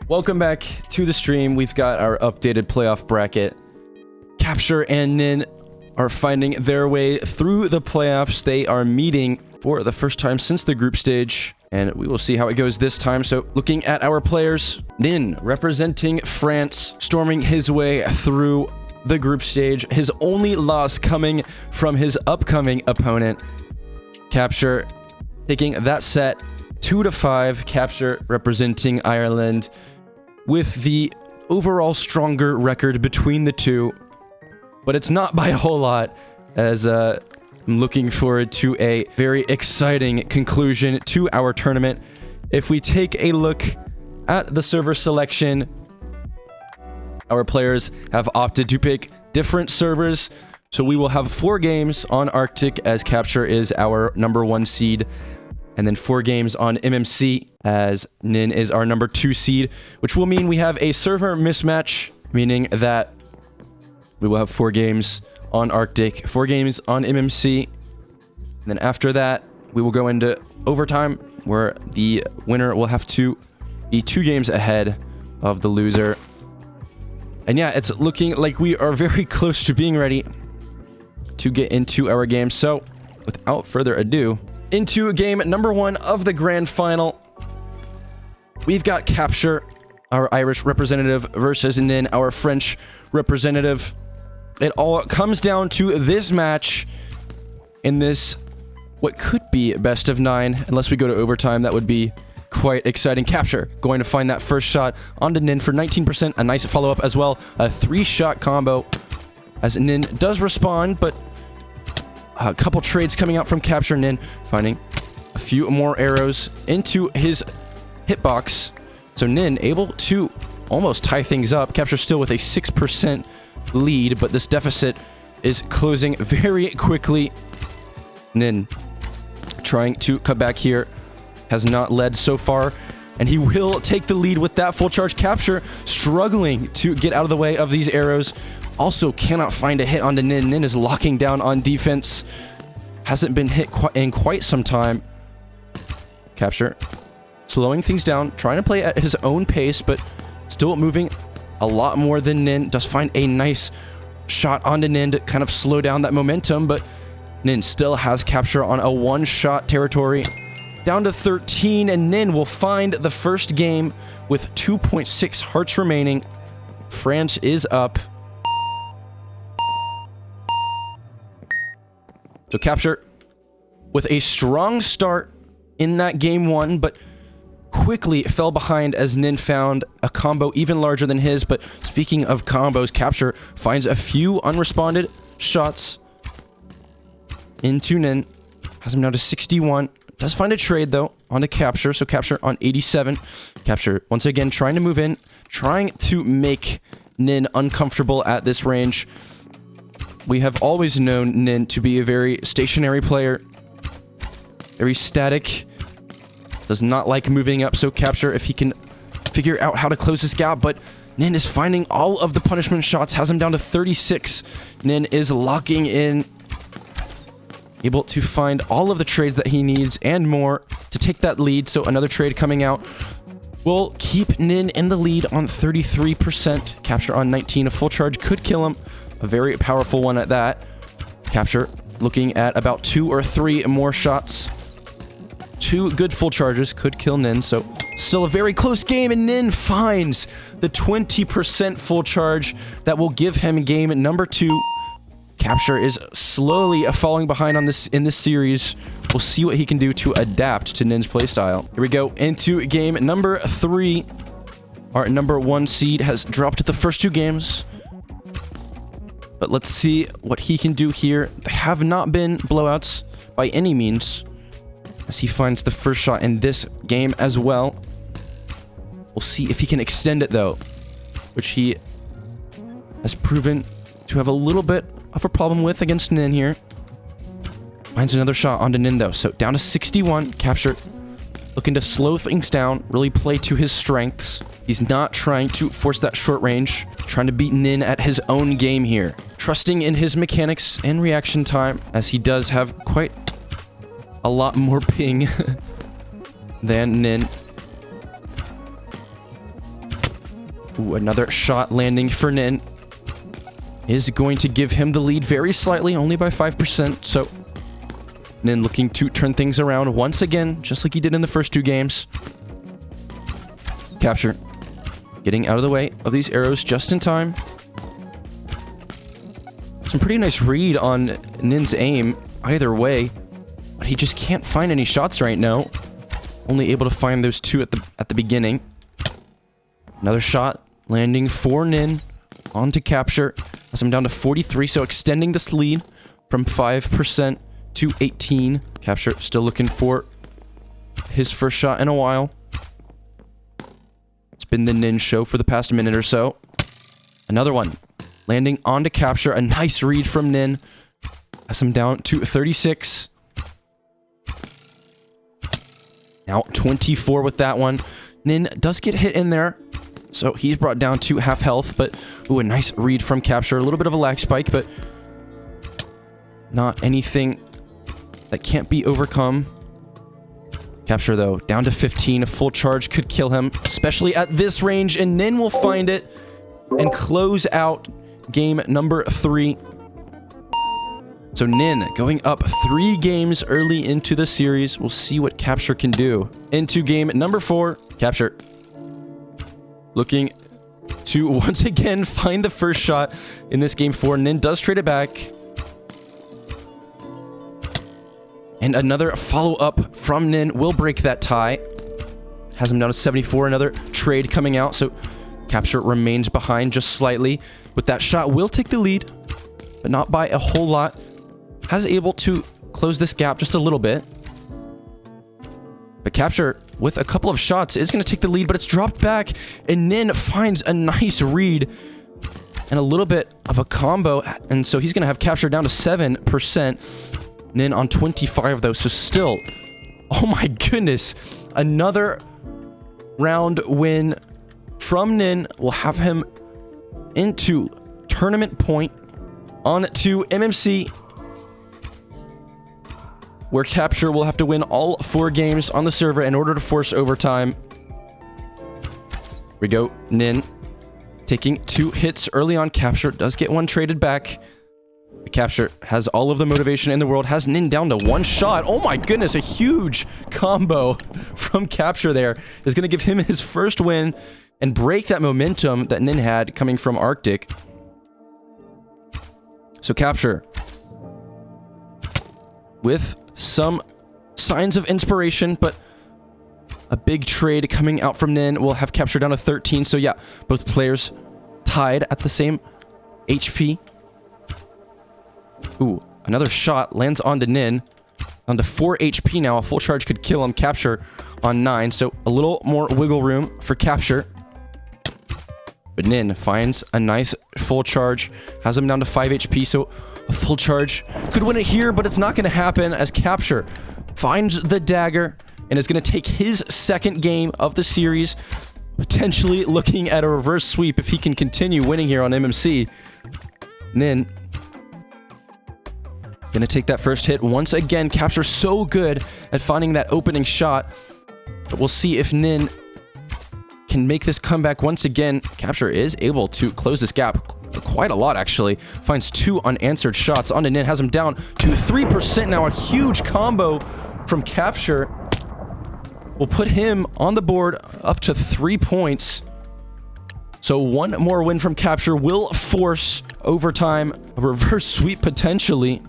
Welcome back to the stream. We've got our updated playoff bracket. Capture and NYYN are finding their way through the playoffs. They are meeting for the first time since the group stage, and we will see how it goes this time. So looking at our players, NYYN representing France, storming his way through the group stage. His only loss coming from his upcoming opponent. Capture taking that set 2-5. Capture representing Ireland with the overall stronger record between the two, but it's not by a whole lot, as I'm looking forward to a very exciting conclusion to our tournament. If we take a look at the server selection, our players have opted to pick different servers, so we will have 4 games on Arctic, as Capture is our #1 seed, and then 4 games on MMC, as NYYN is our #2 seed, which will mean we have a server mismatch, meaning that we will have 4 games on Arctic, 4 games on MMC, and then after that, we will go into overtime, where the winner will have to be 2 games ahead of the loser. And yeah, it's looking like we are very close to being ready to get into our game. So without further ado, into game #1 of the grand final, we've got Capture, our Irish representative, versus NYYN, our French representative. It all comes down to this match in this, what could be best of 9. Unless we go to overtime, that would be quite exciting. Capture going to find that first shot onto NYYN for 19%. A nice follow-up as well. A 3-shot combo, as NYYN does respond, but a couple trades coming out from Capture. NYYN finding a few more arrows into his hitbox. So NYYN able to almost tie things up. Capture still with a 6% lead, but this deficit is closing very quickly. NYYN trying to cut back here. Has not led so far, and he will take the lead with that full charge. Capture struggling to get out of the way of these arrows. Also cannot find a hit onto NYYN. NYYN is locking down on defense. Hasn't been hit in quite some time. Capture slowing things down, trying to play at his own pace, but still moving a lot more than NYYN. Does find a nice shot onto NYYN to kind of slow down that momentum, but NYYN still has Capture on a 1-shot territory. Down to 13, and NYYN will find the first game with 2.6 hearts remaining. France is up. So Capture with a strong start in that game 1, but quickly fell behind as NYYN found a combo even larger than his. But speaking of combos, Capture finds a few unresponded shots into NYYN. Has him down to 61. Does find a trade, though, onto Capture. So Capture on 87. Capture, once again, trying to move in. Trying to make NYYN uncomfortable at this range. We have always known NYYN to be a very stationary player. Very static. Does not like moving up. So Capture, if he can figure out how to close this gap. But NYYN is finding all of the punishment shots. Has him down to 36. NYYN is locking in. Able to find all of the trades that he needs and more to take that lead. So another trade coming out will keep NYYN in the lead on 33%. Capture on 19. A full charge could kill him. A very powerful one at that. Capture looking at about 2 or 3 more shots. 2 good full charges could kill NYYN. So still a very close game, and NYYN finds the 20% full charge that will give him game #2. Capture is slowly falling behind on this in this series. We'll see what he can do to adapt to NYYN's playstyle. Here we go into game #3. Our #1 seed has dropped the first 2 games, but let's see what he can do here. They have not been blowouts by any means, as he finds the first shot in this game as well. We'll see if he can extend it, though, which he has proven to have a little bit of a problem with against NYYN here. Finds another shot onto NYYN, though. So down to 61. Capture looking to slow things down, really play to his strengths. He's not trying to force that short range, trying to beat NYYN at his own game here. Trusting in his mechanics and reaction time, as he does have quite a lot more ping than NYYN. Ooh, another shot landing for NYYN is going to give him the lead very slightly, only by 5%. So NYYN looking to turn things around once again, just like he did in the first 2 games. Capture. Getting out of the way of these arrows just in time. Some pretty nice read on NYYN's aim either way, but he just can't find any shots right now. Only able to find those 2 at the beginning. Another shot landing for NYYN onto Capture. As I'm down to 43, so extending this lead from 5% to 18. Capture still looking for his first shot in a while. It's been the NYYN show for the past minute or so. Another one landing onto Capture. A nice read from NYYN. As I'm down to 36. Now 24 with that one. NYYN does get hit in there, so he's brought down to half health, but ooh, a nice read from Capture. A little bit of a lag spike, but not anything that can't be overcome. Capture, though, down to 15. A full charge could kill him, especially at this range, and NYYN will find it and close out game number 3. So NYYN going up 3 games early into the series. We'll see what Capture can do. Into game number 4, Capture looking to once again find the first shot in this game 4. NYYN does trade it back. And another follow-up from NYYN will break that tie. Has him down to 74. Another trade coming out, so Capture remains behind just slightly. With that shot, will take the lead, but not by a whole lot. Has able to close this gap just a little bit. But Capture, with a couple of shots, is going to take the lead, but it's dropped back, and NYYN finds a nice read and a little bit of a combo, and so he's going to have Capture down to 7%. NYYN on 25, though, so still, oh my goodness, another round win from NYYN will have him into tournament point on to MMC, where Capture will have to win all 4 games on the server in order to force overtime. We go, NYYN taking 2 hits early on. Capture does get 1 traded back. Capture has all of the motivation in the world, has NYYN down to 1 shot. Oh my goodness, a huge combo from Capture there is going to give him his first win and break that momentum that NYYN had coming from Arctic. So Capture, with some signs of inspiration, but a big trade coming out from NYYN will have Capture down to 13. So yeah, both players tied at the same HP. Ooh, another shot lands onto NYYN. Onto 4 HP now. A full charge could kill him. Capture on 9, so a little more wiggle room for Capture. But NYYN finds a nice full charge. Has him down to 5 HP, so a full charge could win it here, but it's not going to happen as Capture finds the dagger and is going to take his 2nd game of the series, potentially looking at a reverse sweep if he can continue winning here on MMC. NYYN going to take that first hit once again. Capture so good at finding that opening shot, but we'll see if NYYN can make this comeback once again. Capture is able to close this gap quite a lot, actually. Finds 2 unanswered shots onto NYYN, has him down to 3% now. A huge combo from Capture will put him on the board up to 3 points. So 1 more win from Capture will force overtime, a reverse sweep potentially.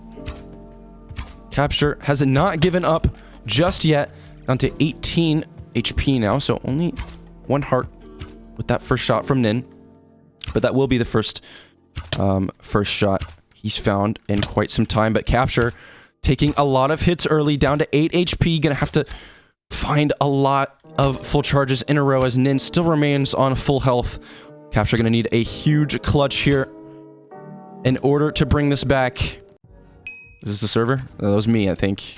Capture has not given up just yet, down to 18 HP now, so only 1 heart with that first shot from NYYN. But that will be the first shot he's found in quite some time. But Capture taking a lot of hits early, down to 8 HP. Gonna have to find a lot of full charges in a row as NYYN still remains on full health. Capture gonna need a huge clutch here in order to bring this back. Is this the server? That was me, I think.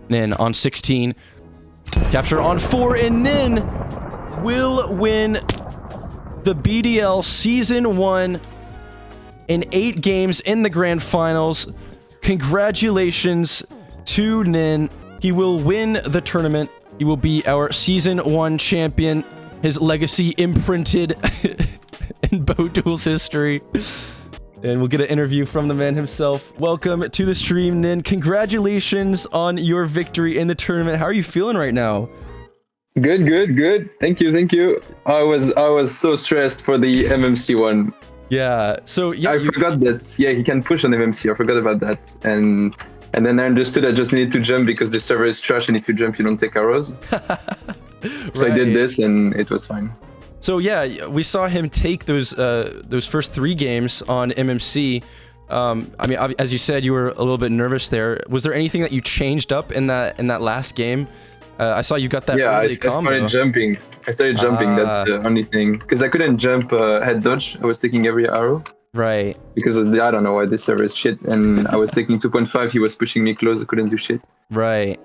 NYYN on 16. Capture on 4, and NYYN will win the BDL Season 1 in 8 games in the Grand Finals. Congratulations to NYYN. He will win the tournament. He will be our Season 1 champion. His legacy imprinted in Bow Duels history. And we'll get an interview from the man himself. Welcome to the stream, NYYN. Congratulations on your victory in the tournament. How are you feeling right now? Good. Thank you. I was so stressed for the MMC one. Yeah. So yeah, I forgot that. Yeah, he can push on MMC. I forgot about that. And then I understood I just needed to jump because the server is trash, and if you jump, you don't take arrows. So I did this, and it was fine. So yeah, we saw him take those first 3 games on MMC. I mean, as you said, you were a little bit nervous there. Was there anything that you changed up in that last game? I saw you got that. Yeah, I started jumping. That's the only thing, because I couldn't jump head dodge. I was taking every arrow. Right. Because I don't know why this server is shit, and I was taking 2.5. He was pushing me close. I couldn't do shit. Right.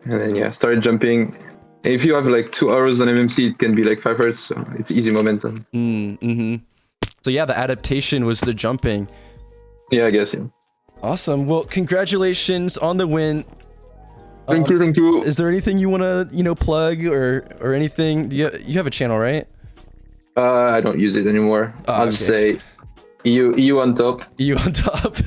And then yeah, started jumping. If you have like 2 arrows on MMC, it can be like 5 hertz, so it's easy momentum. So yeah, the adaptation was the jumping. Yeah, I guess, yeah. Awesome. Well, congratulations on the win. Thank you. Is there anything you want to, plug or anything? You have a channel, right? I don't use it anymore. I'll just say EU on top. EU on top.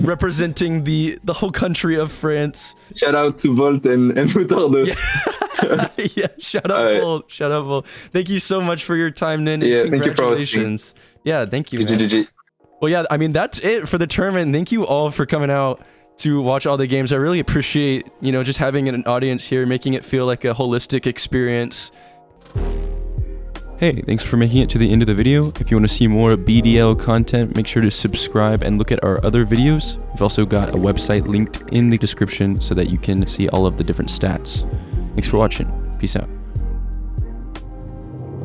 Representing the whole country of France. Shout out to Volt and Mutardos. Yeah, shout out Volt. Shout out Volt. Thank you so much for your time, NYYN. Yeah, thank you for hosting. Yeah, thank you, man. GG. Well, yeah, I mean, that's it for the tournament. Thank you all for coming out to watch all the games. I really appreciate, just having an audience here, making it feel like a holistic experience. Hey, thanks for making it to the end of the video. If you want to see more BDL content, make sure to subscribe and look at our other videos. We've also got a website linked in the description so that you can see all of the different stats. Thanks for watching. Peace out.